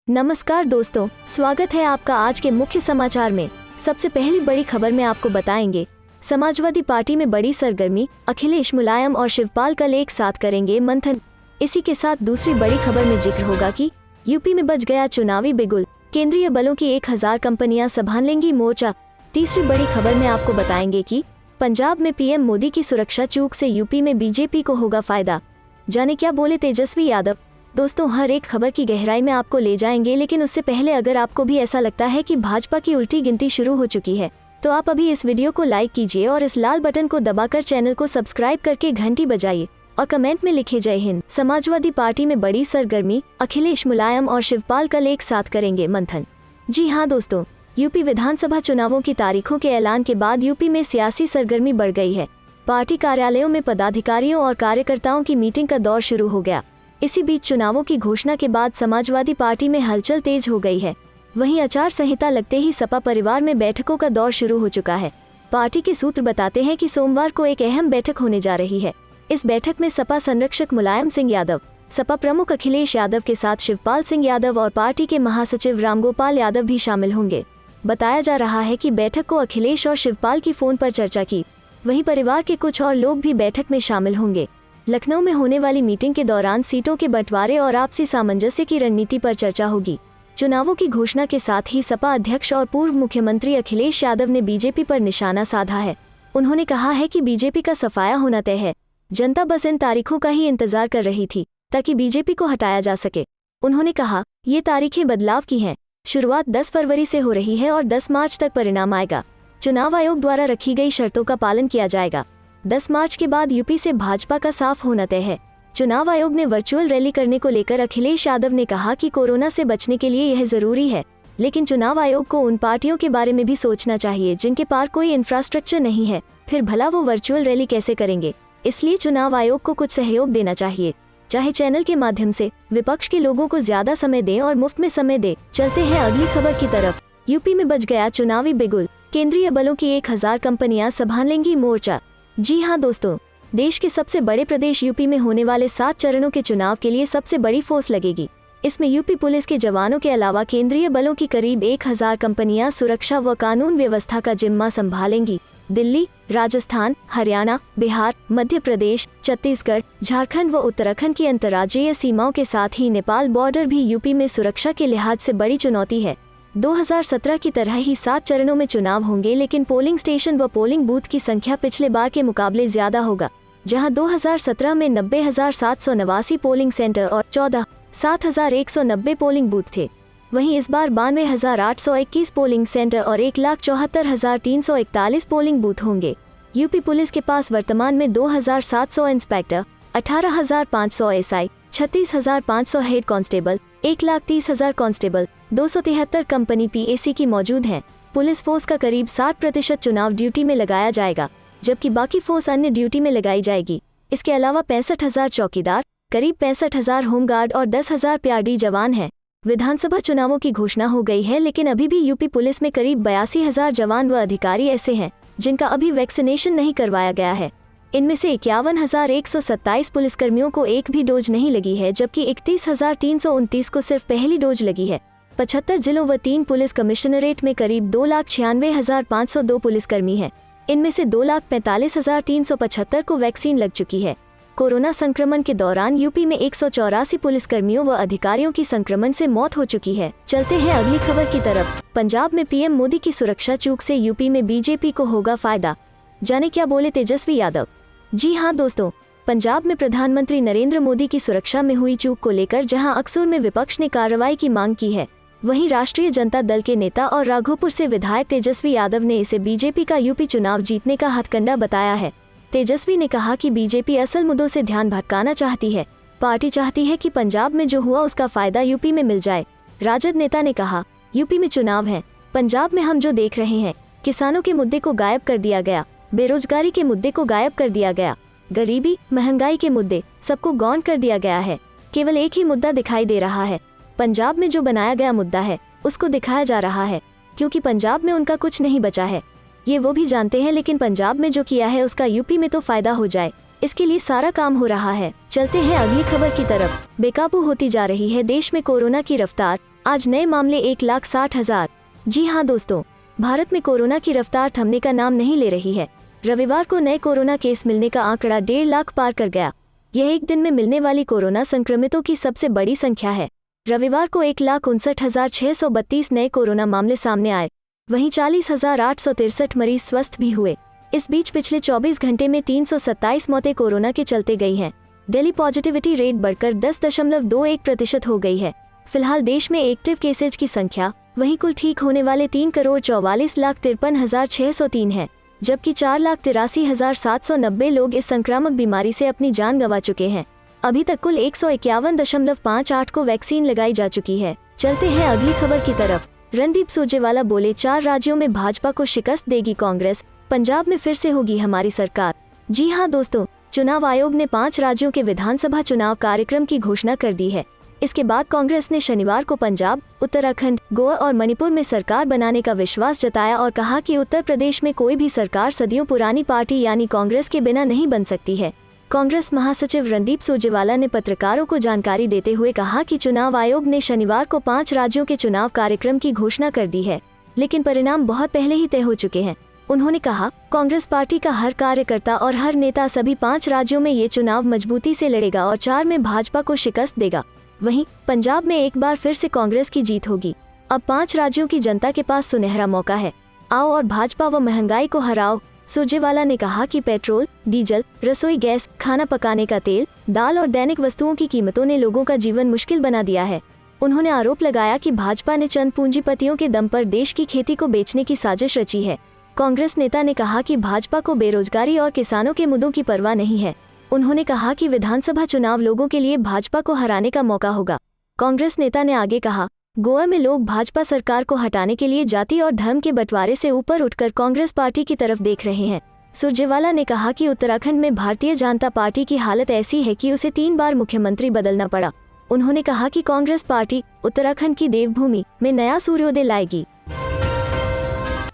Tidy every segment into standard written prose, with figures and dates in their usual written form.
नमस्कार दोस्तों, स्वागत है आपका आज के मुख्य समाचार में। सबसे पहली बड़ी खबर में आपको बताएंगे, समाजवादी पार्टी में बड़ी सरगर्मी, अखिलेश, मुलायम और शिवपाल कल एक साथ करेंगे मंथन। इसी के साथ दूसरी बड़ी खबर में जिक्र होगा कि यूपी में बज गया चुनावी बिगुल, केंद्रीय बलों की 1000 कंपनियां संभालेंगी मोर्चा। तीसरी बड़ी खबर में आपको बताएंगे कि पंजाब में पीएम मोदी की सुरक्षा चूक से यूपी में बीजेपी को होगा फायदा। जाने क्या बोले तेजस्वी यादव। दोस्तों, हर एक खबर की गहराई में आपको ले जाएंगे, लेकिन उससे पहले अगर आपको भी ऐसा लगता है कि भाजपा की उल्टी गिनती शुरू हो चुकी है तो आप अभी इस वीडियो को लाइक कीजिए और इस लाल बटन को दबाकर चैनल को सब्सक्राइब करके घंटी बजाइए और कमेंट में लिखे जय हिंद। समाजवादी पार्टी में बड़ी सरगर्मी, अखिलेश, मुलायम और शिवपाल कल एक साथ करेंगे मंथन। जी हाँ दोस्तों, यूपी विधानसभा चुनावों की तारीखों के ऐलान के बाद यूपी में सियासी सरगर्मी बढ़ गई है। पार्टी कार्यालयों में पदाधिकारियों और कार्यकर्ताओं की मीटिंग का दौर शुरू हो गया। इसी बीच चुनावों की घोषणा के बाद समाजवादी पार्टी में हलचल तेज हो गई है। वहीं आचार संहिता लगते ही सपा परिवार में बैठकों का दौर शुरू हो चुका है। पार्टी के सूत्र बताते हैं कि सोमवार को एक अहम बैठक होने जा रही है। इस बैठक में सपा संरक्षक मुलायम सिंह यादव, सपा प्रमुख अखिलेश यादव के साथ शिवपाल सिंह यादव और पार्टी के महासचिव रामगोपाल यादव भी शामिल होंगे। बताया जा रहा है कि बैठक को अखिलेश और शिवपाल की फोन पर चर्चा की। वहीं परिवार के कुछ और लोग भी बैठक में शामिल होंगे। लखनऊ में होने वाली मीटिंग के दौरान सीटों के बंटवारे और आपसी सामंजस्य की रणनीति पर चर्चा होगी। चुनावों की घोषणा के साथ ही सपा अध्यक्ष और पूर्व मुख्यमंत्री अखिलेश यादव ने बीजेपी पर निशाना साधा है। उन्होंने कहा है कि बीजेपी का सफाया होना तय है। जनता बस इन तारीखों का ही इंतजार कर रही थी ताकि बीजेपी को हटाया जा सके। उन्होंने कहा, ये तारीखें बदलाव की हैं। शुरुआत 10 फरवरी से हो रही है और 10 मार्च तक परिणाम आएगा। चुनाव आयोग द्वारा रखी गई शर्तों का पालन किया जाएगा। 10 मार्च के बाद यूपी से भाजपा का साफ होना तय है। चुनाव आयोग ने वर्चुअल रैली करने को लेकर अखिलेश यादव ने कहा कि कोरोना से बचने के लिए यह जरूरी है, लेकिन चुनाव आयोग को उन पार्टियों के बारे में भी सोचना चाहिए जिनके पास कोई इंफ्रास्ट्रक्चर नहीं है, फिर भला वो वर्चुअल रैली कैसे करेंगे। इसलिए चुनाव आयोग को कुछ सहयोग देना चाहिए, चाहे चैनल के माध्यम से। विपक्ष के लोगों को ज्यादा समय दें और मुफ्त में समय दे। चलते हैं अगली खबर की तरफ। यूपी में बज गया चुनावी बिगुल, केंद्रीय बलों की 1000 कंपनियां संभालेंगी मोर्चा। जी हाँ दोस्तों, देश के सबसे बड़े प्रदेश यूपी में होने वाले 7 चरणों के चुनाव के लिए सबसे बड़ी फोर्स लगेगी। इसमें यूपी पुलिस के जवानों के अलावा केंद्रीय बलों की करीब 1000 कंपनियां सुरक्षा व कानून व्यवस्था का जिम्मा संभालेंगी। दिल्ली, राजस्थान, हरियाणा, बिहार, मध्य प्रदेश, छत्तीसगढ़, झारखंड व उत्तराखंड की अंतर्राज्यीय सीमाओं के साथ ही नेपाल बॉर्डर भी यूपी में सुरक्षा के लिहाज से बड़ी चुनौती है। 2017 की तरह ही 7 चरणों में चुनाव होंगे, लेकिन पोलिंग स्टेशन व पोलिंग बूथ की संख्या पिछले बार के मुकाबले ज्यादा होगा। जहां 2017 में 90,789 पोलिंग सेंटर और 14,7,190 पोलिंग बूथ थे, वहीं इस बार 92,821 पोलिंग सेंटर और 1,74,341 पोलिंग बूथ होंगे। यूपी पुलिस के पास वर्तमान में 2,700 inspector, 18,500 SI, 36,500 head constable, 1,30,000 constable, 273 company PAC की मौजूद हैं। पुलिस फोर्स का करीब 60% चुनाव ड्यूटी में लगाया जाएगा, जबकि बाकी फोर्स अन्य ड्यूटी में लगाई जाएगी। इसके अलावा 65,000 चौकीदार, करीब 65,000 होमगार्ड और 10,000 पीआरडी जवान हैं। विधानसभा चुनावों की घोषणा हो गई है, लेकिन अभी भी यूपी पुलिस में करीब 82,000 जवान व अधिकारी ऐसे हैं जिनका अभी वैक्सीनेशन नहीं करवाया गया है। इनमें से 51,127 पुलिसकर्मियों को एक भी डोज नहीं लगी है, जबकि 31,329 को सिर्फ पहली डोज लगी है। 75 जिलों व 3 पुलिस कमिश्नरेट में करीब 2,96,502 पुलिसकर्मी हैं। इनमें से 2,45,375 को वैक्सीन लग चुकी है। कोरोना संक्रमण के दौरान यूपी में 184 पुलिसकर्मियों व अधिकारियों की संक्रमण से मौत हो चुकी है। चलते हैं अगली खबर की तरफ। पंजाब में पीएम मोदी की सुरक्षा चूक से यूपी में बीजेपी को होगा फायदा। जाने क्या बोले तेजस्वी यादव। जी हाँ दोस्तों, पंजाब में प्रधानमंत्री नरेंद्र मोदी की सुरक्षा में हुई चूक को लेकर जहां अक्सर में विपक्ष ने कार्रवाई की मांग की है, वहीं राष्ट्रीय जनता दल के नेता और राघोपुर से विधायक तेजस्वी यादव ने इसे बीजेपी का यूपी चुनाव जीतने का हथकंडा बताया है। तेजस्वी ने कहा कि बीजेपी असल मुद्दों से ध्यान भटकाना चाहती है। पार्टी चाहती है कि पंजाब में जो हुआ उसका फायदा यूपी में मिल जाए। राजद नेता ने कहा, यूपी में चुनाव है, पंजाब में हम जो देख रहे हैं, किसानों के मुद्दे को गायब कर दिया गया, बेरोजगारी के मुद्दे को गायब कर दिया गया, गरीबी, महंगाई के मुद्दे सबको गौण कर दिया गया है। केवल एक ही मुद्दा दिखाई दे रहा है, पंजाब में जो बनाया गया मुद्दा है उसको दिखाया जा रहा है, क्योंकि पंजाब में उनका कुछ नहीं बचा है। ये वो भी जानते हैं, लेकिन पंजाब में जो किया है उसका यूपी में तो फायदा हो जाए, इसके लिए सारा काम हो रहा है। चलते हैं अगली खबर की तरफ। बेकाबू होती जा रही है देश में कोरोना की रफ्तार, आज नए मामले 1,60,000। जी हाँ दोस्तों, भारत में कोरोना की रफ्तार थमने का नाम नहीं ले रही है। रविवार को नए कोरोना केस मिलने का आंकड़ा 1.5 लाख पार कर गया। यह एक दिन में मिलने वाली कोरोना संक्रमितों की सबसे बड़ी संख्या है। रविवार को 1,59,632 नए कोरोना मामले सामने आए। वहीं 40,863 मरीज स्वस्थ भी हुए। इस बीच पिछले 24 घंटे में 327 मौतें कोरोना के चलते गई हैं। दिल्ली पॉजिटिविटी रेट बढ़कर 10.21% हो गई है। फिलहाल देश में एक्टिव केसेज की संख्या, वहीं कुल ठीक होने वाले 3,44,53,603 है, जबकि 4,83,790 लोग इस संक्रामक बीमारी से अपनी जान गंवा चुके हैं। अभी तक कुल 151.58 को वैक्सीन लगाई जा चुकी है। चलते हैं अगली खबर की तरफ। रणदीप सुरजेवाला बोले, 4 राज्यों में भाजपा को शिकस्त देगी कांग्रेस, पंजाब में फिर से होगी हमारी सरकार। जी हाँ दोस्तों, चुनाव आयोग ने 5 राज्यों के विधानसभा चुनाव कार्यक्रम की घोषणा कर दी है। इसके बाद कांग्रेस ने शनिवार को पंजाब, उत्तराखंड, गोवा और मणिपुर में सरकार बनाने का विश्वास जताया और कहा कि उत्तर प्रदेश में कोई भी सरकार सदियों पुरानी पार्टी यानी कांग्रेस के बिना नहीं बन सकती है। कांग्रेस महासचिव रणदीप सुरजेवाला ने पत्रकारों को जानकारी देते हुए कहा कि चुनाव आयोग ने शनिवार को 5 राज्यों के चुनाव कार्यक्रम की घोषणा कर दी है, लेकिन परिणाम बहुत पहले ही तय हो चुके हैं। उन्होंने कहा, कांग्रेस पार्टी का हर कार्यकर्ता और हर नेता सभी 5 राज्यों में ये चुनाव मजबूती से लड़ेगा और 4 में भाजपा को शिकस्त देगा। वहीं पंजाब में एक बार फिर से कांग्रेस की जीत होगी। अब 5 राज्यों की जनता के पास सुनहरा मौका है। आओ और भाजपा व महंगाई को हराओ। सुरजेवाला ने कहा कि पेट्रोल, डीजल, रसोई गैस, खाना पकाने का तेल, दाल और दैनिक वस्तुओं की कीमतों ने लोगों का जीवन मुश्किल बना दिया है। उन्होंने आरोप लगाया कि भाजपा ने चंद पूंजीपतियों के दम पर देश की खेती को बेचने की साजिश रची है। कांग्रेस नेता ने कहा कि भाजपा को बेरोजगारी और किसानों के मुद्दों की परवाह नहीं है। उन्होंने कहा कि विधानसभा चुनाव लोगों के लिए भाजपा को हराने का मौका होगा। कांग्रेस नेता ने आगे कहा, गोवा में लोग भाजपा सरकार को हटाने के लिए जाति और धर्म के बंटवारे से ऊपर उठकर कांग्रेस पार्टी की तरफ देख रहे हैं। सुरजेवाला ने कहा कि उत्तराखंड में भारतीय जनता पार्टी की हालत ऐसी है कि उसे 3 बार मुख्यमंत्री बदलना पड़ा। उन्होंने कहा कि कांग्रेस पार्टी उत्तराखंड की देवभूमि में नया सूर्योदय लाएगी।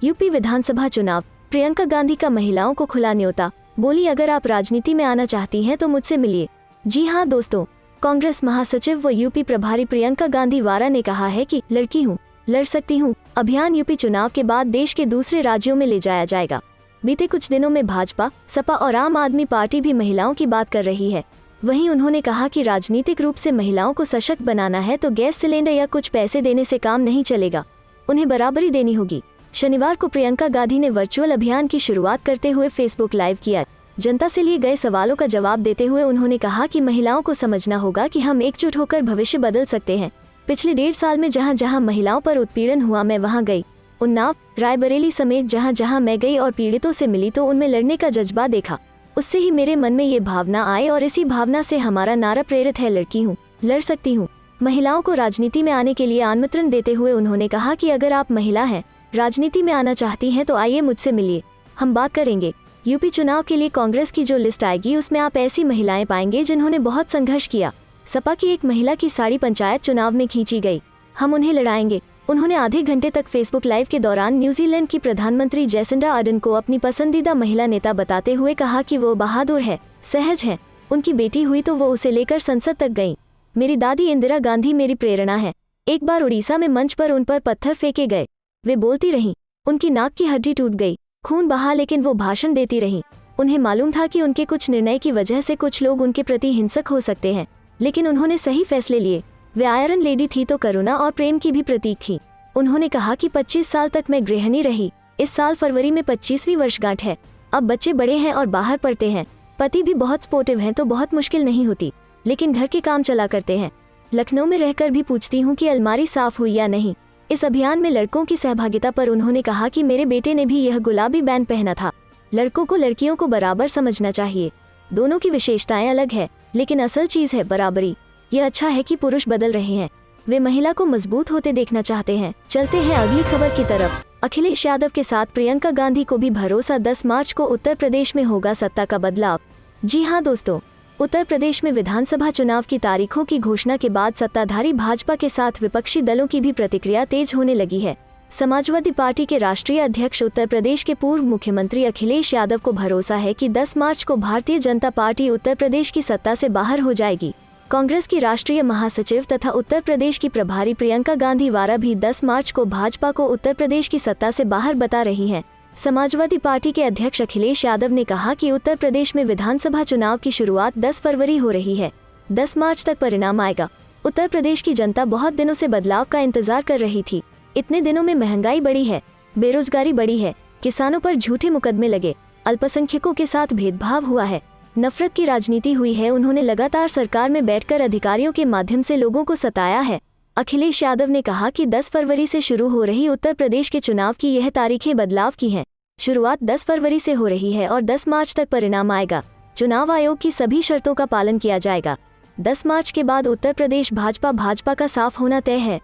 यूपी विधानसभा चुनाव, प्रियंका गांधी का महिलाओं को खुला न्योता, बोली अगर आप राजनीति में आना चाहती हैं तो मुझसे मिलिए। जी हाँ दोस्तों, कांग्रेस महासचिव व यूपी प्रभारी प्रियंका गांधी वारा ने कहा है कि लड़की हूँ, लड़ सकती हूँ अभियान यूपी चुनाव के बाद देश के दूसरे राज्यों में ले जाया जाएगा। बीते कुछ दिनों में भाजपा, सपा और आम आदमी पार्टी भी महिलाओं की बात कर रही है। वहीं उन्होंने कहा कि राजनीतिक रूप से महिलाओं को सशक्त बनाना है तो गैस सिलेंडर या कुछ पैसे देने से काम नहीं चलेगा, उन्हें बराबरी देनी होगी। शनिवार को प्रियंका गांधी ने वर्चुअल अभियान की शुरुआत करते हुए फेसबुक लाइव किया। जनता से लिए गए सवालों का जवाब देते हुए उन्होंने कहा कि महिलाओं को समझना होगा कि हम एकजुट होकर भविष्य बदल सकते हैं। पिछले 1.5 साल में जहां जहां महिलाओं पर उत्पीड़न हुआ मैं वहां गई। उन्नाव, रायबरेली समेत जहां जहां मैं गई और पीड़ितों से मिली तो उनमें लड़ने का जज्बा देखा। उससे ही मेरे मन में ये भावना आई और इसी भावना से हमारा नारा प्रेरित है, लड़की हूँ, लड़ सकती हूँ। महिलाओं को राजनीति में आने के लिए आमंत्रण देते हुए उन्होंने कहा कि अगर आप महिला हैं, राजनीति में आना चाहती हैं तो आइए मुझसे मिलिए, हम बात करेंगे। यूपी चुनाव के लिए कांग्रेस की जो लिस्ट आएगी उसमें आप ऐसी महिलाएं पाएंगे जिन्होंने बहुत संघर्ष किया। सपा की एक महिला की साड़ी पंचायत चुनाव में खींची गई, हम उन्हें लड़ाएंगे। उन्होंने आधे घंटे तक फेसबुक लाइव के दौरान न्यूजीलैंड की प्रधानमंत्री जेसिंडा अर्डन को अपनी पसंदीदा महिला नेता बताते हुए कहा कि वो बहादुर है, सहज है। उनकी बेटी हुई तो वो उसे लेकर संसद तक गईं। मेरी दादी इंदिरा गांधी मेरी प्रेरणा है। एक बार उड़ीसा में मंच पर उन पर पत्थर फेंके गए, वे बोलती रहीं, उनकी नाक की हड्डी टूट गई, खून बहा, लेकिन वो भाषण देती रहीं। उन्हें मालूम था कि उनके कुछ निर्णय की वजह से कुछ लोग उनके प्रति हिंसक हो सकते हैं, लेकिन उन्होंने सही फैसले लिए। वे आयरन लेडी थी तो करुणा और प्रेम की भी प्रतीक थी। उन्होंने कहा कि 25 साल तक मैं गृहिणी रही, इस साल फरवरी में 25वीं वर्षगांठ है। अब बच्चे बड़े हैं और बाहर पढ़ते हैं, पति भी बहुत सपोर्टिव हैं तो बहुत मुश्किल नहीं होती, लेकिन घर के काम चला करते हैं। लखनऊ में रहकर भी पूछती हूँ कि अलमारी साफ हुई या नहीं। इस अभियान में लड़कों की सहभागिता पर उन्होंने कहा कि मेरे बेटे ने भी यह गुलाबी बैंड पहना था। लड़कों को लड़कियों को बराबर समझना चाहिए, दोनों की विशेषताएं अलग है, लेकिन असल चीज है बराबरी। यह अच्छा है कि पुरुष बदल रहे हैं, वे महिला को मजबूत होते देखना चाहते हैं। चलते हैं अगली खबर की तरफ। अखिलेश यादव के साथ प्रियंका गांधी को भी भरोसा, 10 मार्च को उत्तर प्रदेश में होगा सत्ता का बदलाव। जी हाँ दोस्तों, उत्तर प्रदेश में विधानसभा चुनाव की तारीखों की घोषणा के बाद सत्ताधारी भाजपा के साथ विपक्षी दलों की भी प्रतिक्रिया तेज होने लगी है। समाजवादी पार्टी के राष्ट्रीय अध्यक्ष उत्तर प्रदेश के पूर्व मुख्यमंत्री अखिलेश यादव को भरोसा है कि 10 मार्च को भारतीय जनता पार्टी उत्तर प्रदेश की सत्ता से बाहर हो जाएगी। कांग्रेस की राष्ट्रीय महासचिव तथा उत्तर प्रदेश की प्रभारी प्रियंका गांधी वारा भी 10 मार्च को भाजपा को उत्तर प्रदेश की सत्ता से बाहर बता रही हैं। समाजवादी पार्टी के अध्यक्ष अखिलेश यादव ने कहा कि उत्तर प्रदेश में विधानसभा चुनाव की शुरुआत 10 फरवरी हो रही है। 10 मार्च तक परिणाम आएगा। उत्तर प्रदेश की जनता बहुत दिनों से बदलाव का इंतजार कर रही थी। इतने दिनों में महंगाई बढ़ी है, बेरोजगारी बढ़ी है, किसानों पर झूठे मुकदमे लगे, अल्पसंख्यकों के साथ भेदभाव हुआ है, नफरत की राजनीति हुई है। उन्होंने लगातार सरकार में बैठकर अधिकारियों के माध्यम से लोगों को सताया है। अखिलेश यादव ने कहा कि 10 फरवरी से शुरू हो रही उत्तर प्रदेश के चुनाव की यह तारीखें बदलाव की हैं। शुरुआत 10 फरवरी से हो रही है और 10 मार्च तक परिणाम आएगा। चुनाव आयोग की सभी शर्तों का पालन किया जाएगा। 10 मार्च के बाद उत्तर प्रदेश भाजपा का साफ होना तय है।